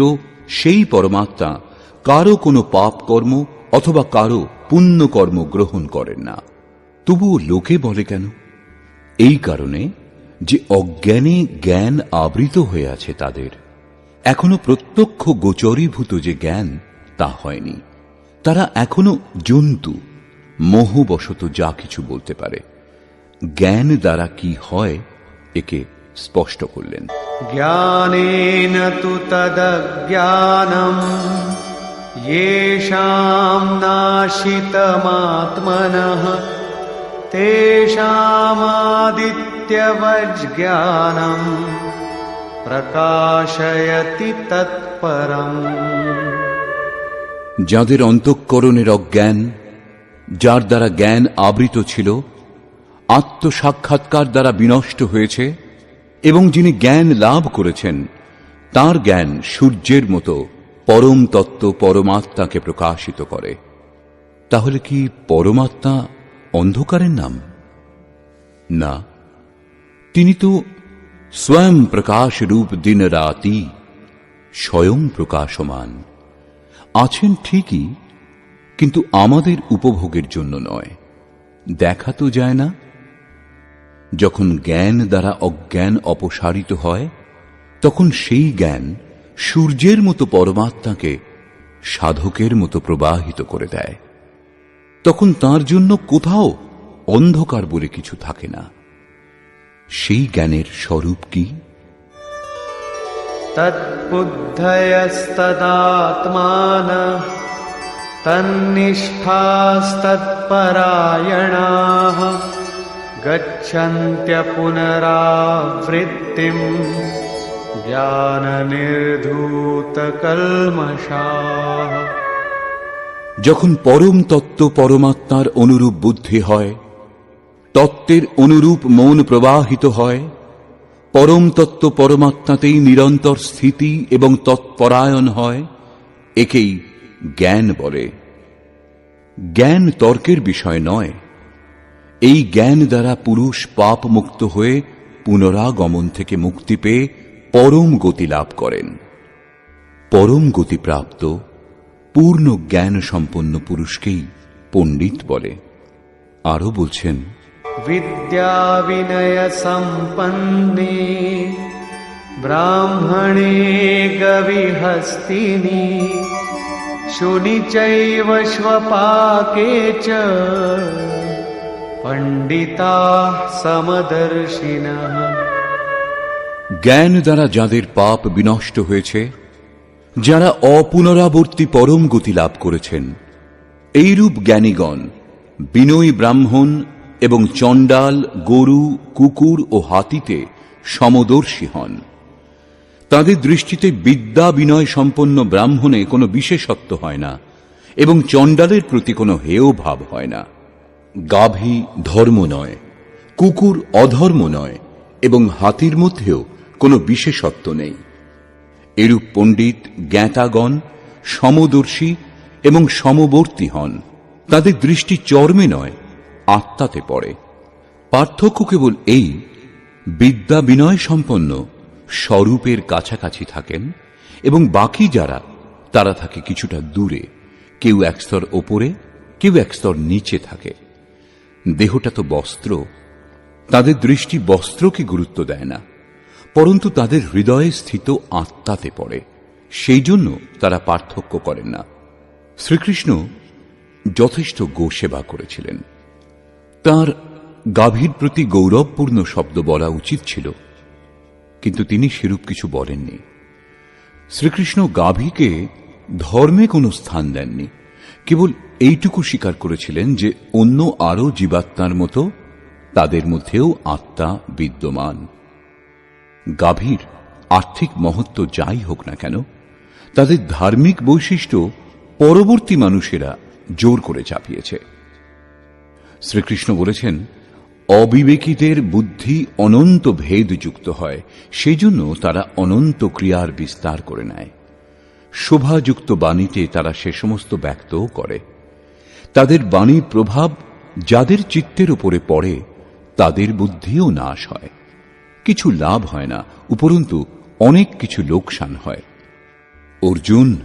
সেই পরমাত্মা কারো কোনো পাপ কর্ম অথবা কারো পুণ্য কর্ম গ্রহণ করেন না। তবুও লোকে বলে কেন? এই কারণে যে অজ্ঞানে জ্ঞান আবৃত হয়ে আছে তাদের। এখনো প্রত্যক্ষ গোচরীভূত যে জ্ঞান, তা হয়নি। তারা এখনো জন্তু, মোহবশত যা কিছু বলতে পারে। জ্ঞান দ্বারা কি হয় একে স্পষ্ট করলেন। জ্ঞানেন তু তদজ্ঞানম येषां नाशितमात्मनः तेषामादित्यवज्ज्ञानं প্রকাশয়তি তৎপরম। যাদের অন্তঃকরণের অজ্ঞান, যার দ্বারা জ্ঞান আবৃত ছিল, আত্মসাক্ষাৎকার দ্বারা বিনষ্ট হয়েছে, এবং যিনি জ্ঞান লাভ করেছেন, তার জ্ঞান সূর্যের মতো পরম তত্ত্ব পরমাত্মাকে প্রকাশিত করে। তাহলে কি পরমাত্মা অন্ধকারের নাম? না, তিনি তো স্বয়ং প্রকাশ রূপ দিন রাতি, স্বয়ং প্রকাশমান আছেন ঠিকই, কিন্তু আমাদের উপভোগের জন্য নয়। দেখা তো যায় না। যখন জ্ঞান দ্বারা অজ্ঞান অপসারিত হয়, তখন সেই জ্ঞান সূর্যের মতো পরমাত্মাকে সাধকের মতো প্রবাহিত করে দেয়। তখন তার জন্য কোথাও অন্ধকার বলে কিছু থাকে না। সেই জ্ঞানের স্বরূপ কি? তদ্বুদ্ধয়স্তদাত্মানঃ তন্নিষ্ঠাস্তৎপরায়ণাঃ গচ্ছন্ত্য পুনরাবৃত্তিম জ্ঞাননির্ধূতকল্মষাঃ। যখন পরম তত্ত্ব পরমাত্মার অনুরূপ বুদ্ধি হয়, তত্ত্বের অনুরূপ মন প্রবাহিত হয়, পরম তত্ত্ব পরমাত্মাতেই নিরন্তর স্থিতি এবং তৎপরায়ণ হয়, একেই জ্ঞান বলে। জ্ঞান তর্কের বিষয় নয়। এই জ্ঞান দ্বারা পুরুষ পাপ মুক্ত হয়ে পুনরাগমন থেকে মুক্তি পেয়ে পরম গতি লাভ করেন। পরম গতিপ্রাপ্ত পূর্ণ জ্ঞান সম্পন্ন পুরুষকেই পণ্ডিত বলে। আরো বলছেন, বিদ্যা বিনয় সম্পন্নে ব্রাহ্মণে গবিহস্তিনি শুনি চৈব স্বপাকে চ পণ্ডিতাঃ সমদর্শিনঃ। জ্ঞান দ্বারা যাদের পাপ বিনষ্ট হয়েছে, যারা অপুনরাবর্তী পরম গতি লাভ করেছেন, এইরূপ জ্ঞানীগণ বিনয়ী ব্রাহ্মণ এবং চণ্ডাল, গরু, কুকুর ও হাতিতে সমদর্শী হন। তাদের দৃষ্টিতে বিদ্যা বিনয় সম্পন্ন ব্রাহ্মণে কোনো বিশেষত্ব হয় না এবং চণ্ডালের প্রতি কোনো হেয় ভাব হয় না। গাভী ধর্ম নয়, কুকুর অধর্ম নয় এবং হাতির মধ্যেও কোনো বিশেষত্ব নেই। এরূপ পণ্ডিত জ্ঞাতাগণ সমদর্শী এবং সমবর্তী হন। তাদের দৃষ্টি চর্মে নয়, আত্মাতে পড়ে। পার্থক্য কেবল এই, বিদ্যা বিনয় সম্পন্ন স্বরূপের কাছাকাছি থাকেন এবং বাকি যারা, তারা থাকে কিছুটা দূরে। কেউ এক স্তর ওপরে, কেউ এক স্তর নিচে থাকে। দেহটা তো বস্ত্র, তাদের দৃষ্টি বস্ত্রকে গুরুত্ব দেয় না, পরন্তু তাদের হৃদয়ে স্থিত আত্মাতে পড়ে। সেই জন্য তারা পার্থক্য করেন না। শ্রীকৃষ্ণ যথেষ্ট গোসেবা করেছিলেন। তার গাভীর প্রতি গৌরবপূর্ণ শব্দ বলা উচিত ছিল, কিন্তু তিনি সেরূপ কিছু বলেননি। শ্রীকৃষ্ণ গাভীকে ধর্মে কোনো স্থান দেননি, কেবল এইটুকু স্বীকার করেছিলেন যে অন্য আরো জীবাত্মার মতো তাদের মধ্যেও আত্মা বিদ্যমান। গাভীর আর্থিক মহত্ব যাই হোক না কেন, তাদের ধার্মিক বৈশিষ্ট্য পরবর্তী মানুষেরা জোর করে চাপিয়েছে। শ্রীকৃষ্ণ বলেছেন, অবিবেকীদের বুদ্ধি অনন্ত ভেদযুক্ত হয়, সেই জন্য তারা অনন্ত ক্রিয়ার বিস্তার করে নেয়। শোভাযুক্ত বাণীতে তারা সে সমস্ত ব্যক্তও করে। তাদের বাণীর প্রভাব যাদের চিত্তের উপরে পড়ে, তাদের বুদ্ধিও নাশ হয়। কিছু লাভ হয় না, উপরন্তু অনেক কিছু লোকসান হয়। অর্জুন,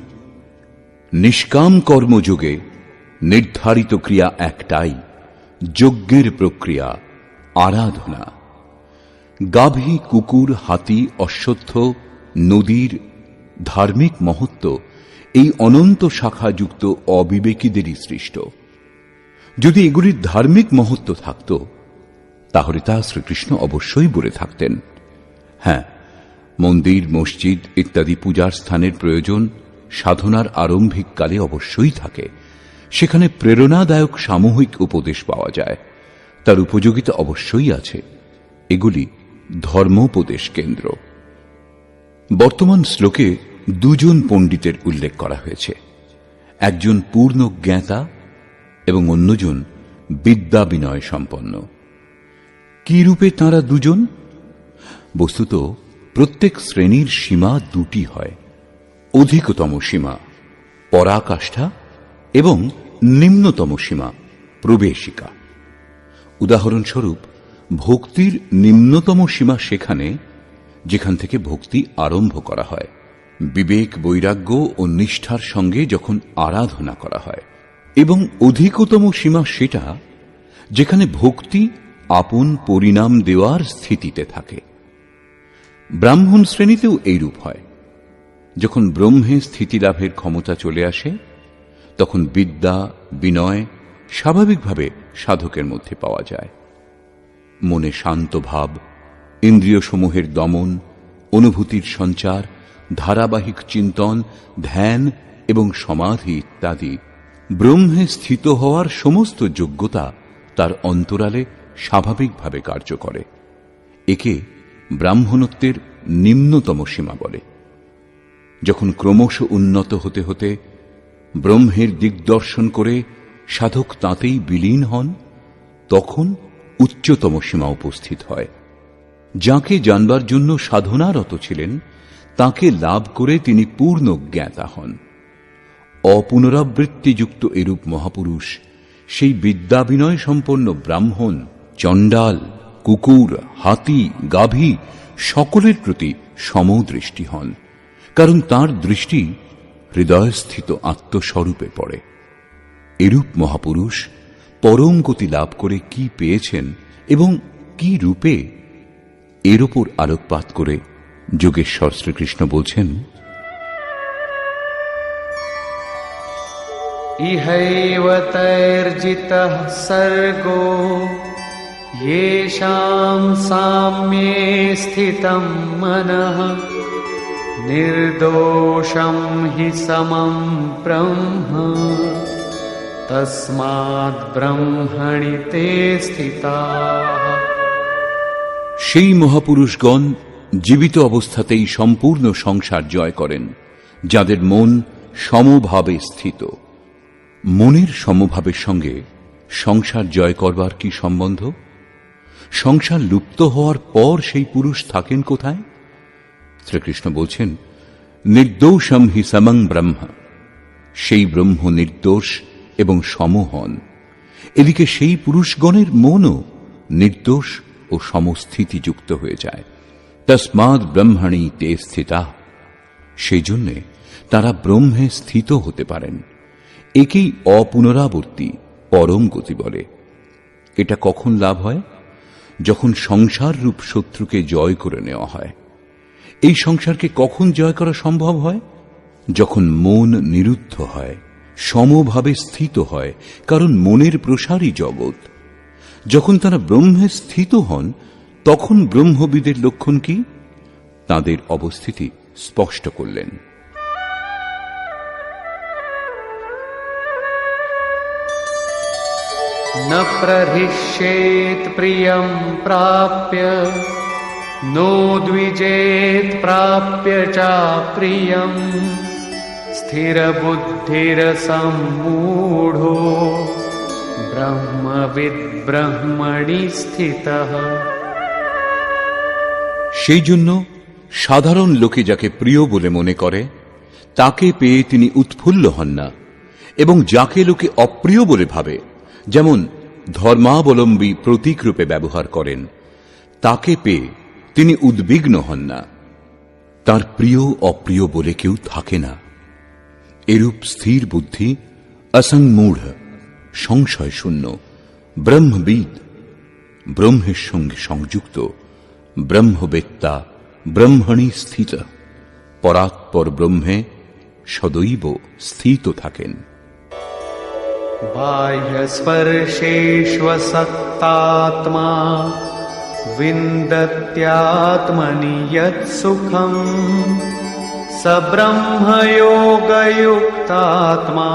নিষ্কাম কর্মযোগে নির্ধারিত ক্রিয়া একটাই, যজ্ঞের প্রক্রিয়া আরাধনা। গাভী, কুকুর, হাতি, অশ্বত্থ, নদীর ধার্মিক মহত্ব এই অনন্ত শাখাযুক্ত অবিবেকীদেরই সৃষ্ট। যদি এগুলির ধার্মিক মহত্ব থাকত, তাহলে তা শ্রীকৃষ্ণ অবশ্যই বলে থাকতেন। হ্যাঁ, মন্দির, মসজিদ ইত্যাদি পূজার স্থানের প্রয়োজন সাধনার আরম্ভিক কালে অবশ্যই থাকে। সেখানে প্রেরণাদায়ক সামূহিক উপদেশ পাওয়া যায়, তার উপযোগিতা অবশ্যই আছে। এগুলি ধর্মোপদেশ কেন্দ্র। বর্তমান শ্লোকে দুজন পণ্ডিতের উল্লেখ করা হয়েছে, একজন পূর্ণ জ্ঞাতা এবং অন্যজন বিদ্যা বিনয় সম্পন্ন। কি রূপে তাঁরা দুজন? বস্তুত প্রত্যেক শ্রেণীর সীমা দুটি হয়, অধিকতম সীমা পরাকাষ্ঠা এবং নিম্নতম সীমা প্রবেশিকা। উদাহরণস্বরূপ, ভক্তির নিম্নতম সীমা সেখানে যেখান থেকে ভক্তি আরম্ভ করা হয়, বিবেক, বৈরাগ্য ও নিষ্ঠার সঙ্গে যখন আরাধনা করা হয়, এবং অধিকতম সীমা সেটা যেখানে ভক্তি আপন পরিণাম দেওয়ার স্থিতিতে থাকে। ব্রাহ্মণ শ্রেণীতেও এইরূপ হয়। যখন ব্রহ্মে স্থিতিলাভের ক্ষমতা চলে আসে, তখন বিদ্যা বিনয় স্বাভাবিকভাবে সাধকের মধ্যে পাওয়া যায়। মনে শান্ত ভাব, ইন্দ্রিয়সমূহের দমন, অনুভূতির সঞ্চার, ধারাবাহিক চিন্তন, ধ্যান এবং সমাধি ইত্যাদি ব্রহ্মে স্থিত হওয়ার সমস্ত যোগ্যতা তার অন্তরালে স্বাভাবিকভাবে কার্য করে। একে ব্রাহ্মণত্বের নিম্নতম সীমা বলে। যখন ক্রমশ উন্নত হতে হতে ব্রহ্মের দিগদর্শন করে সাধক তাঁতেই বিলীন হন, তখন উচ্চতম সীমা উপস্থিত হয়। যাকে জানবার জন্য সাধনারত ছিলেন, তাকে লাভ করে তিনি পূর্ণ জ্ঞাতা হন। অপুনরাবৃত্তিযুক্ত এরূপ মহাপুরুষ সেই বিদ্যা বিনয় সম্পন্ন ব্রাহ্মণ, চণ্ডাল, কুকুর, হাতি, গাভী সকলের প্রতি সমদৃষ্টি হন, কারণ তার দৃষ্টি হৃদয়স্থিত আত্মস্বরূপে পড়ে। এরূপ মহাপুরুষ পরম গতি লাভ করে কি পেয়েছেন এবং কি রূপে, এর ওপর আলোকপাত করে যোগেশ্বর শ্রীকৃষ্ণ বলছেন, ইহৈব তৈর্জিতঃ সর্গো येषां साम्ये स्थितं मनः निर्दोषं हि समं ब्रह्म तस्माद् ब्रह्मणि ते स्थिताः। সেই মহাপুরুষগণ জীবিত অবস্থাতেই সম্পূর্ণ সংসার জয় করেন, যাদের মন সমভাবে স্থিত। মনের সমভাবের সঙ্গে সংসার জয় করবার কি সম্বন্ধ? সংসার লুপ্ত হওয়ার পর সেই পুরুষ থাকেন কোথায়? শ্রীকৃষ্ণ বলছেন, নির্দোষম হি সমং ব্রহ্ম। সেই ব্রহ্ম নির্দোষ এবং সম হন। এদিকে সেই পুরুষগণের মনও নির্দোষ ও সমস্থিতিযুক্ত হয়ে যায়। তস্মাৎ ব্রহ্মণি তে স্থিতা। সেই জন্যে তারা ব্রহ্মে স্থিত হতে পারেন। একেই অপুনরাবর্তী পরম গতি বলে। এটা কখন লাভ হয়? যখন সংসার রূপ শত্রুকে জয় করে নেওয়া হয়। এই সংসারকে কখন জয় করা সম্ভব হয়? যখন মন নিরুদ্ধ হয়, সমভাবে স্থিত হয়, কারণ মনের প্রসারই জগৎ। যখন তারা ব্রহ্মে স্থিত হন, তখন ব্রহ্মবিদের লক্ষণ কি? তাদের অবস্থিতি স্পষ্ট করলেন। न प्रहृष्येत् प्रियं प्राप्य नो द्विजेत् प्राप्य चाप्रियम् स्थिरबुद्धिरसम्मूढो ब्रह्मविद् ब्रह्मणि स्थितः। সেই জন্য সাধারণ লোকে যাকে প্রিয় বলে মনে করে, তাকে পেয়ে তিনি উৎফুল্ল হন না, এবং যাকে লোকে অপ্রিয় বলে ভাবে, যেমন ধর্মাবলম্বী প্রতীক রূপে ব্যবহার করেন, তাকে পেয়ে তিনি উদ্বিগ্ন হন না। তার প্রিয় অপ্রিয় বলে কেউ থাকে না। এরূপ স্থির বুদ্ধি অসংমূঢ়, সংশয় শূন্য, ব্রহ্মবিদ, ব্রহ্মের সঙ্গে সংযুক্ত, ব্রহ্মবেত্তা, ব্রহ্মণি স্থিত, পরাৎপর ব্রহ্মে সদৈব স্থিত থাকেন। बाह्यस्पर्शेष्वसक्तात्मा विन्दत्यात्मनि यत्सुखम् स ब्रह्मयोगयुक्तात्मा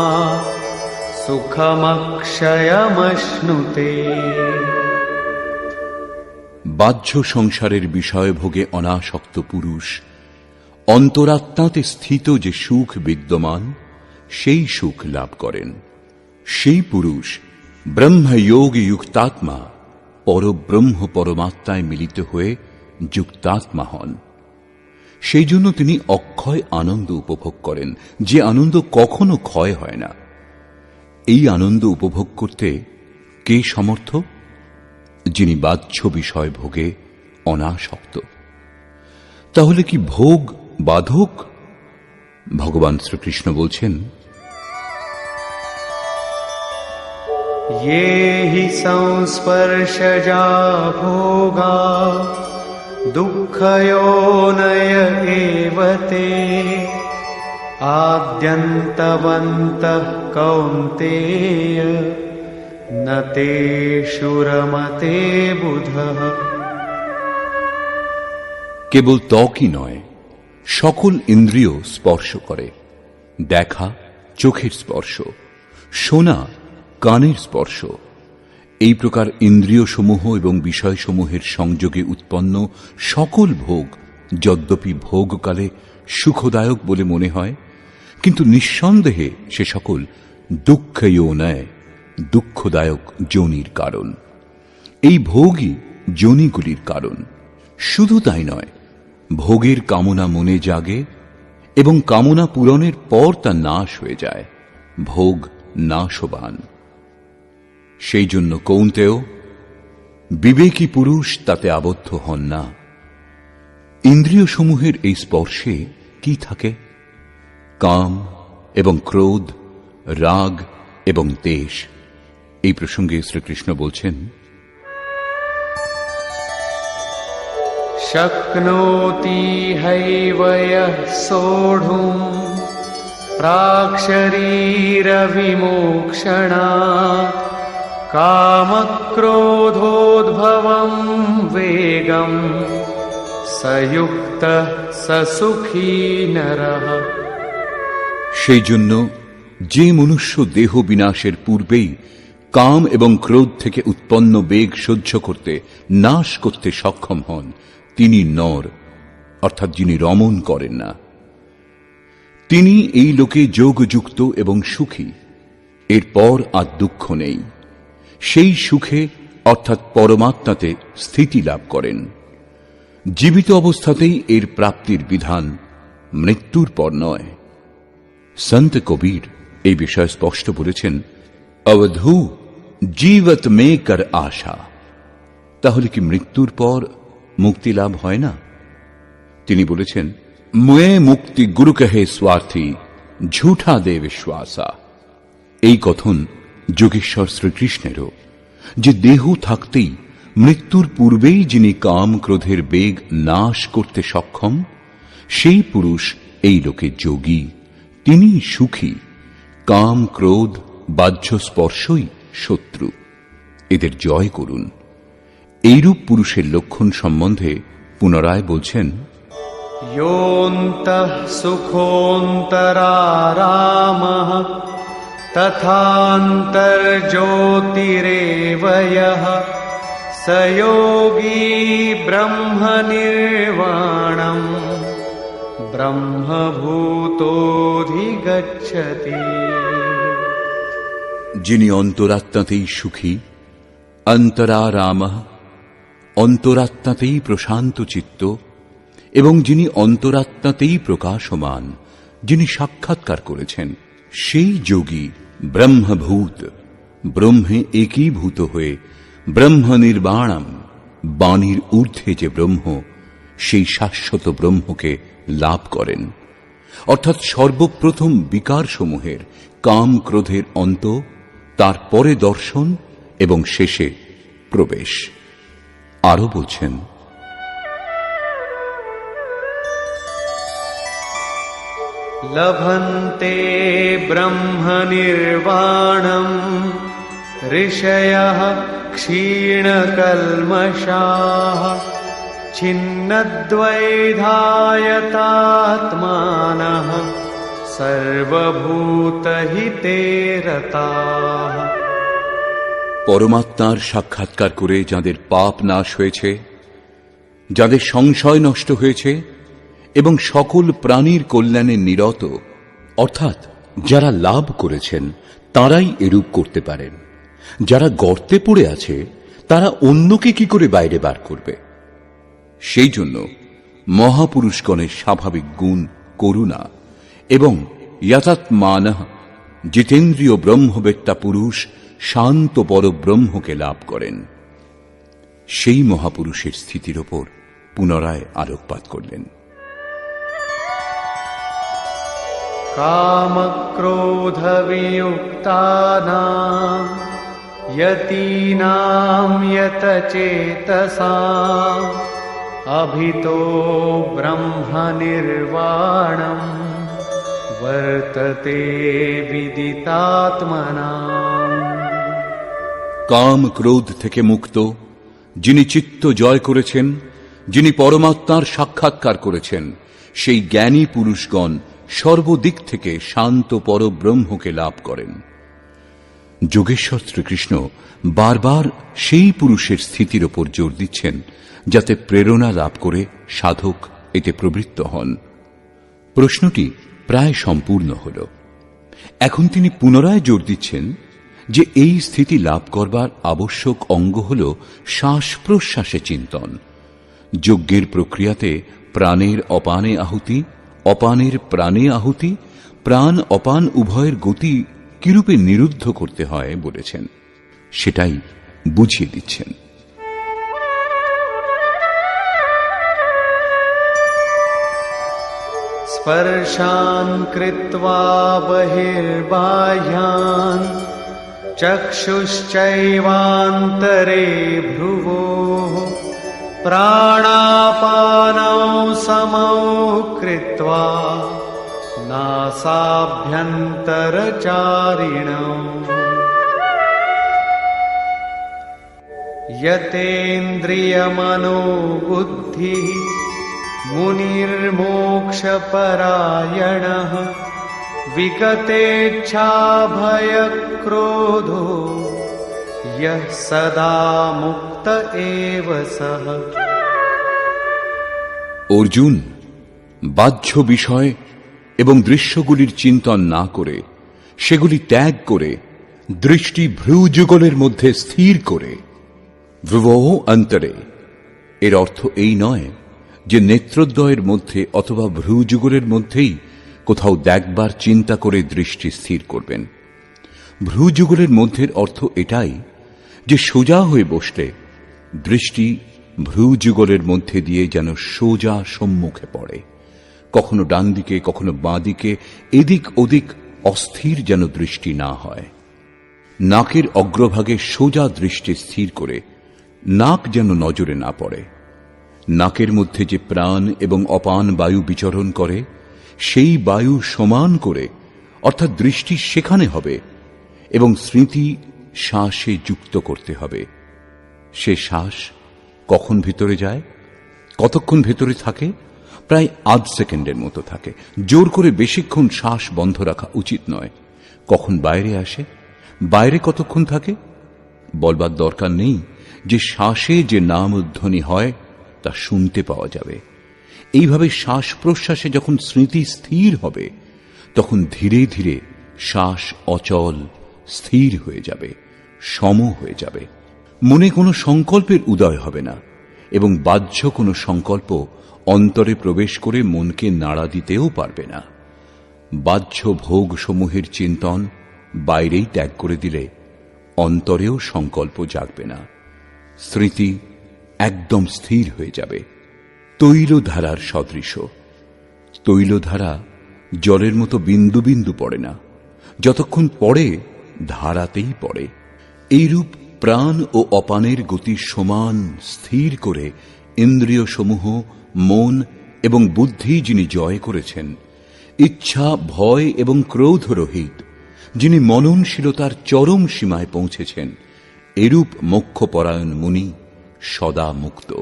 सुखमक्षयमश्नुते। বাহ্য সংসারের বিষয় ভোগে অনাসক্ত পুরুষ অন্তরাত্মাতে স্থিত যে সুখ বিদ্যমান, সেই সুখ লাভ করেন। সেই পুরুষ ব্রহ্মযোগ যুক্তাত্মা, পরব্রহ্ম পরমাত্মায় মিলিত হয়ে যুক্তাত্মা হন। সেই জন্য তিনি অক্ষয় আনন্দ উপভোগ করেন, যে আনন্দ কখনো ক্ষয় হয় না। এই আনন্দ উপভোগ করতে কে সমর্থ? যিনি বাহ্য বিষয় ভোগে অনাসক্ত। তাহলে কি ভোগ বাধক? ভগবান শ্রীকৃষ্ণ বলছেন, ये हि संस्पर्शजा भोगा दुःखयोनय एव ते आद्यन्तवन्तः कौन्तेय न तेषु रमते बुधः। কেবল ত্বকই নয়, সকল ইন্দ্রিয় স্পর্শ করে। দেখা চোখের স্পর্শ, শোনা কানের স্পর্শ। এই প্রকার ইন্দ্রিয়সমূহ এবং বিষয়সমূহের সংযোগে উৎপন্ন সকল ভোগ যদ্যপি ভোগকালে সুখদায়ক বলে মনে হয়, কিন্তু নিঃসন্দেহে সে সকল দুঃখয়োনয়, দুঃখদায়ক যোনির কারণ। এই ভোগই যোনিগুলির কারণ। শুধু তাই নয়, ভোগের কামনা মনে জাগে এবং কামনা পূরণের পর তা নাশ হয়ে যায়। ভোগ নাশবান। সেই জন্য কৌন্তেয়, বিবেকী পুরুষ তাতে আবদ্ধ হন না। ইন্দ্রিয়সমূহের এই স্পর্শে কি থাকে? কাম এবং ক্রোধ, রাগ এবং দ্বেষ। এই প্রসঙ্গে শ্রীকৃষ্ণ বলছেন, शक्नोति हैव यः सोढुम् प्राक्शरीरविमोक्षणात् कामक्रोधोद्भवम् वेगम् स युक्तः स सुखी नरः। সেই জন্য যে মনুষ্য দেহ বিনাশের পূর্বেই কাম এবং ক্রোধ থেকে উৎপন্ন বেগ সহ্য করতে, নাশ করতে সক্ষম হন, তিনি নর, অর্থাৎ যিনি রমণ করেন না। তিনি এই লোকে যোগযুক্ত এবং সুখী। এরপর আর দুঃখ নেই। সেই সুখে অর্থাৎ পরমাত্মাতে স্থিতি লাভ করেন। জীবিত অবস্থাতেই এর প্রাপ্তির বিধান, মৃত্যুর পর নয়। সন্ত কবীর এই বিষয়ে স্পষ্ট বলেছেন, অবধূ জীবত মে কর আশা। তাহলে কি মৃত্যুর পর মুক্তি লাভ হয় না? তিনি বলেছেন, মুয়ে মুক্তি গুরু কহে স্বার্থী, ঝুঠা দে বিশ্বাসা। এই কথন যোগেশ্বর শ্রীকৃষ্ণেরও, যে দেহ থাকতেই মৃত্যুর পূর্বেই যিনি কাম ক্রোধের বেগ নাশ করতে সক্ষম, সেই পুরুষ এই লোকে যোগী, তিনি সুখী। কাম ক্রোধ বাহ্য স্পর্শই শত্রু, এদের জয় করুন। এইরূপ পুরুষের লক্ষণ সম্বন্ধে পুনরায় বলছেন, योऽन्तः सुखोऽन्तरारामः तथान्तर्ज्योतिरेव यः स योगी ब्रह्मनिर्वाणम् ब्रह्मभूतोऽधिगच्छति। যিনি অন্তরাত্মাতেই সুখী, অন্তরারামঃ, অন্তরাত্মাতেই প্রশান্ত চিত্ত, এবং যিনি অন্তরাত্মাতেই প্রকাশমান, যিনি সাক্ষাৎকার করেছেন, সেই যোগী ব্রহ্মভূত, ব্রহ্মে একীভূত হয়ে ব্রহ্ম নির্বাণম, বাণীর ঊর্ধ্বে যে ব্রহ্ম, সেই শাশ্বত ব্রহ্মকে লাভ করেন। অর্থাৎ সর্বপ্রথম বিকারসমূহের কাম ক্রোধের অন্ত, তারপরে দর্শন এবং শেষে প্রবেশ। আরো বলছেন, लभन्ते ब्रह्मनिर्वाणम् ऋषयः क्षीणकल्मषाः छिन्नद्वैधायतात्मानः सर्वभूतहिते रताः। পরমাত্মার সাক্ষাৎকার করে যাদের পাপ নাশ হয়েছে, যাদের সংশয় নষ্ট হয়েছে এবং সকল প্রাণীর কল্যাণে নিরত, অর্থাৎ যারা লাভ করেছেন তারাই এরূপ করতে পারেন। যারা গর্তে পড়ে আছে তারা অন্যকে কি করে বাইরে বার করবে? সেই জন্য মহাপুরুষগণের স্বাভাবিক গুণ করুণা এবং যথাত্মানঃ, জিতেন্দ্রীয় ব্রহ্মবেত্তা পুরুষ শান্ত পরব্রহ্মকে লাভ করেন। সেই মহাপুরুষের স্থিতির ওপর পুনরায় আলোকপাত করলেন। कामक्रोधवियुक्तानां यतीनां यतचेतसां अभितो ब्रह्मनिर्वाणं वर्तते विदितात्मनाम्। কাম ক্রোধ থেকে মুক্ত, যিনি চিত্ত জয় করেছেন, যিনি পরমাত্মার সাক্ষাৎকার করেছেন, সেই জ্ঞানী পুরুষগণ সর্বদিক থেকে শান্ত পরব্রহ্মকে লাভ করেন। যোগেশ্বর শ্রীকৃষ্ণ বারবার সেই পুরুষের স্থিতির ওপর জোর দিচ্ছেন, যাতে প্রেরণা লাভ করে সাধক এতে প্রবৃত্ত হন। প্রশ্নটি প্রায় সম্পূর্ণ হল। এখন তিনি পুনরায় জোর দিচ্ছেন যে এই স্থিতি লাভ করবার আবশ্যক অঙ্গ হল শ্বাস প্রশ্বাসে চিন্তন। যজ্ঞের প্রক্রিয়াতে প্রাণের অপানে আহুতি, অপানের প্রাণে আহুতি, প্রাণ অপান উভয়ের গতি কিরূপে নিরুদ্ধ করতে হয় বলেছেন, সেটাই বুঝিয়ে দিচ্ছেন। स्पर्शान् कृत्वा बहिर्बाह्यान् चक्षुश्चैवान्तरे भ्रुवोः प्राणापानौ समौ कृत्वा नासाभ्यन्तरचारिणौ यतेन्द्रियमनोबुद्धिः मुनिर्मोक्षपरायणः विगतेच्छाभयक्रोधो यः सदा मुक्त एव सः। অর্জুন, বাহ্য বিষয় এবং দৃশ্যগুলির চিন্তন না করে, সেগুলি ত্যাগ করে, দৃষ্টি ভ্রূযুগলের মধ্যে স্থির করে, ভ্রুবঃ অন্তরে, এর অর্থ এই নয় যে নেত্রদ্বয়ের মধ্যে অথবা ভ্রূযুগলের মধ্যেই কোথাও দেখবার চিন্তা করে দৃষ্টি স্থির করবেন। ভ্রূযুগলের মধ্যের অর্থ এটাই যে সোজা হয়ে বসলে দৃষ্টি ভ্রূযুগলের মধ্যে দিয়ে যেন সোজা সম্মুখে পড়ে, কখনো ডান দিকে কখনো বাঁ দিকে, এদিক ওদিক অস্থির যেন দৃষ্টি না হয়। নাকের অগ্রভাগে সোজা দৃষ্টি স্থির করে নাক যেন নজরে না পড়ে। নাকের মধ্যে যে প্রাণ এবং অপান বায়ু বিচরণ করে, সেই বায়ু সমান করে, অর্থাৎ দৃষ্টি সেখানে হবে এবং স্মৃতি শ্বাসে যুক্ত করতে হবে। সে শ্বাস কখন ভিতরে যায়, কতক্ষণ ভেতরে থাকে? প্রায় আধ সেকেন্ডের মতো থাকে। জোর করে বেশিক্ষণ শ্বাস বন্ধ রাখা উচিত নয়। কখন বাইরে আসে, বাইরে কতক্ষণ থাকে? বলবার দরকার নেই যে শ্বাসে যে নামধ্বনি হয় তা শুনতে পাওয়া যাবে। এইভাবে শ্বাস প্রশ্বাসে যখন স্মৃতি স্থির হবে, তখন ধীরে ধীরে শ্বাস অচল স্থির হয়ে যাবে, সম হয়ে যাবে। মনে কোনো সংকল্পের উদয় হবে না এবং বাহ্য কোনো সংকল্প অন্তরে প্রবেশ করে মনকে নাড়া দিতেও পারবে না। বাহ্য ভোগ সমূহের চিন্তন বাইরেই ত্যাগ করে দিলে অন্তরেও সংকল্প জাগবে না। স্মৃতি একদম স্থির হয়ে যাবে। তৈলধারার সদৃশ। তৈলধারা জলের মতো বিন্দু বিন্দু পড়ে না, যতক্ষণ পড়ে ধারাতেই পড়ে। এইরূপ প্রাণ ও অপানের গতি সমান স্থির করে ইন্দ্রিয় সমূহ, মন এবং বুদ্ধি যিনি জয় করেছেন, ইচ্ছা, ভয় এবং ক্রোধ রহিত, যিনি মননশীলতার চরম সীমায় পৌঁছেছেন, এরূপ মোক্ষপরায়ণ মুনি সদা মুক্ত।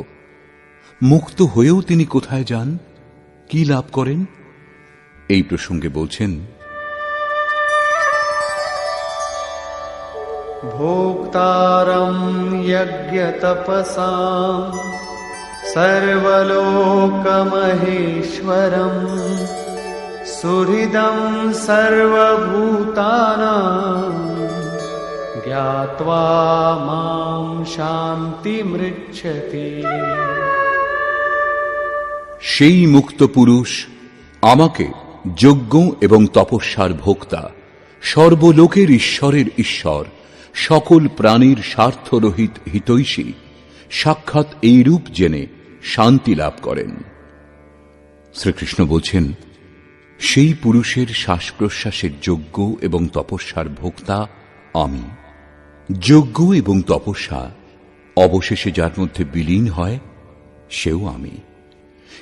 মুক্ত হয়েও তিনি কোথায় যান, কি লাভ করেন? এই প্রসঙ্গে বলছেন, ভোক্তারম যজ্ঞতপসাম সর্বলোকমহেশ্বরম সুহৃদম সর্বভূতানাম জ্ঞাত্বা মাম শান্তিমৃচ্ছতি। সেই মুক্ত পুরুষ আমাকে যজ্ঞ এবং তপস্যার ভোক্তা, সর্বলোকের ঈশ্বরের ঈশ্বর, সকল প্রাণীর স্বার্থরহিত হিতৈষী, সাক্ষাৎ এই রূপ জেনে শান্তি লাভ করেন। শ্রীকৃষ্ণ বলছেন, সেই পুরুষের শ্বাস প্রশ্বাসের যজ্ঞ এবং তপস্যার ভোক্তা আমি। যজ্ঞ এবং তপস্যা অবশেষে যার মধ্যে বিলীন হয়, সেও আমি।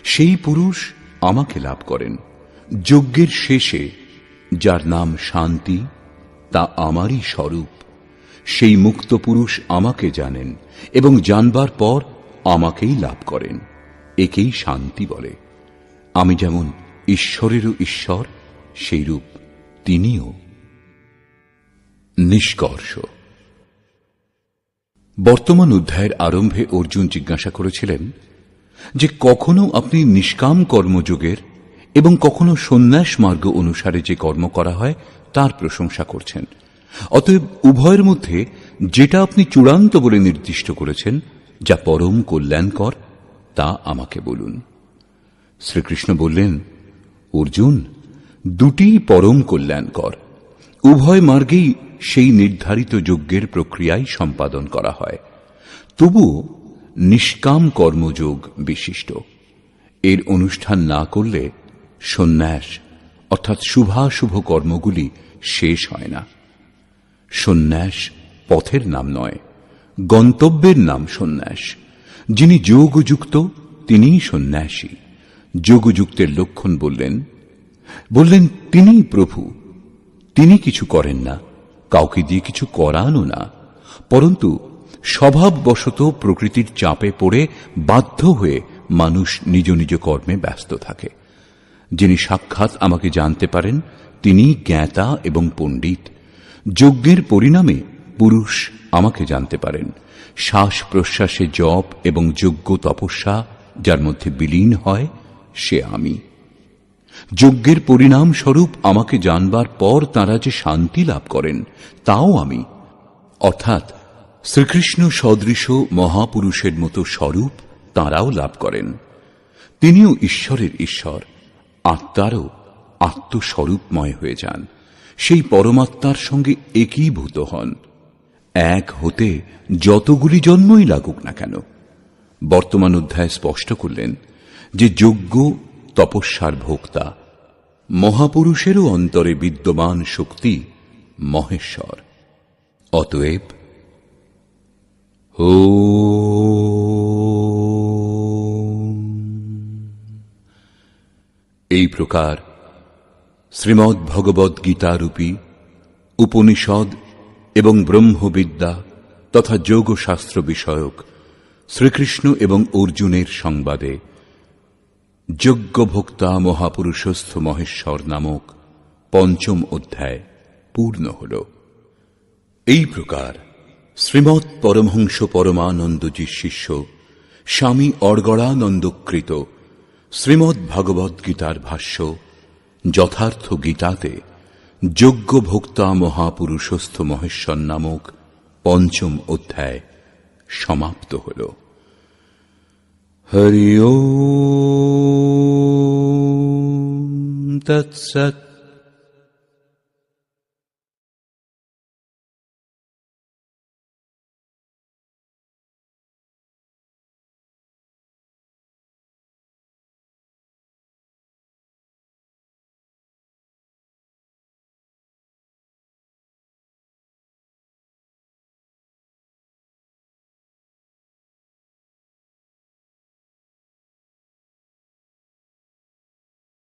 সেই পুরুষ আমাকে লাভ করেন। যজ্ঞের শেষে যার নাম শান্তি, তা আমারই স্বরূপ। সেই মুক্ত পুরুষ আমাকে জানেন এবং জানবার পর আমাকেই লাভ করেন। একেই শান্তি বলে। আমি যেমন ঈশ্বরেরও ঈশ্বর, সেইরূপ তিনিও। নিষ্কর্ষ। বর্তমান অধ্যায়ের আরম্ভে অর্জুন জিজ্ঞাসা করেছিলেন যে কখনো আপনি নিষ্কাম কর্মযোগের এবং কখনো সন্ন্যাস মার্গ অনুসারে যে কর্ম করা হয় তার প্রশংসা করছেন। অতএব উভয়ের মধ্যে যেটা আপনি চূড়ান্ত বলে নির্দিষ্ট করেছেন, যা পরম কল্যাণকর, তা আমাকে বলুন। শ্রীকৃষ্ণ বললেন, অর্জুন, দুটিই পরম কল্যাণকর। উভয় মার্গেই সেই নির্ধারিত যজ্ঞের প্রক্রিয়াই সম্পাদন করা হয়। তবুও নিষ্কাম কর্মযোগ বিশিষ্ট। এর অনুষ্ঠান না করলে সন্ন্যাস অর্থাৎ শুভাশুভ কর্মগুলি শেষ হয় না। সন্ন্যাস পথের নাম নয়, গন্তব্যের নাম সন্ন্যাস। যিনি যোগযুক্ত তিনিই সন্ন্যাসী। যোগযুক্তের লক্ষণ বললেন তিনিই প্রভু। তিনি কিছু করেন না, কাউকে দিয়ে কিছু করানও না, পরন্তু স্বভাববশত প্রকৃতির চাপে পড়ে বাধ্য হয়ে মানুষ নিজ নিজ কর্মে ব্যস্ত থাকে। যিনি সাক্ষাৎ আমাকে জানতে পারেন তিনি জ্ঞাতা এবং পণ্ডিত। যজ্ঞের পরিণামে পুরুষ আমাকে জানতে পারেন। শ্বাস প্রশ্বাসে জপ এবং যজ্ঞ তপস্যা যার মধ্যে বিলীন হয়, সে আমি। যজ্ঞের পরিণাম স্বরূপ আমাকে জানবার পর তাঁরা যে শান্তি লাভ করেন, তাও আমি। অর্থাৎ শ্রীকৃষ্ণ সদৃশ মহাপুরুষের মতো স্বরূপ তাঁরাও লাভ করেন। তিনিও ঈশ্বরের ঈশ্বর, আত্মারও আত্মস্বরূপময় হয়ে যান। সেই পরমাত্মার সঙ্গে একীভূত হন। এক হতে যতগুলি জন্মই লাগুক না কেন। বর্তমান অধ্যায় স্পষ্ট করলেন যে যজ্ঞ তপস্যার ভোক্তা। মহাপুরুষেরও অন্তরে বিদ্যমান শক্তি মহেশ্বর। অতএব এই প্রকার শ্রীমদ্ ভগবদ্ গীতারূপী উপনিষদ এবং ব্রহ্মবিদ্যা তথা যোগশাস্ত্র বিষয়ক শ্রীকৃষ্ণ এবং অর্জুনের সংবাদে যজ্ঞভোক্তা মহাপুরুষস্থ মহেশ্বর নামক পঞ্চম অধ্যায় পূর্ণ হল। এই প্রকার শ্রীমৎ পরমহংস পরমানন্দজির শিষ্য স্বামী অর্গড়ানন্দকৃত শ্রীমদ্ ভগবদ্ গীতার ভাষ্য যথার্থ গীতাতে যজ্ঞভোক্তা মহাপুরুষস্থ মহেশ্বর নামক পঞ্চম অধ্যায় সমাপ্ত হল। হরি ওম তৎসৎ।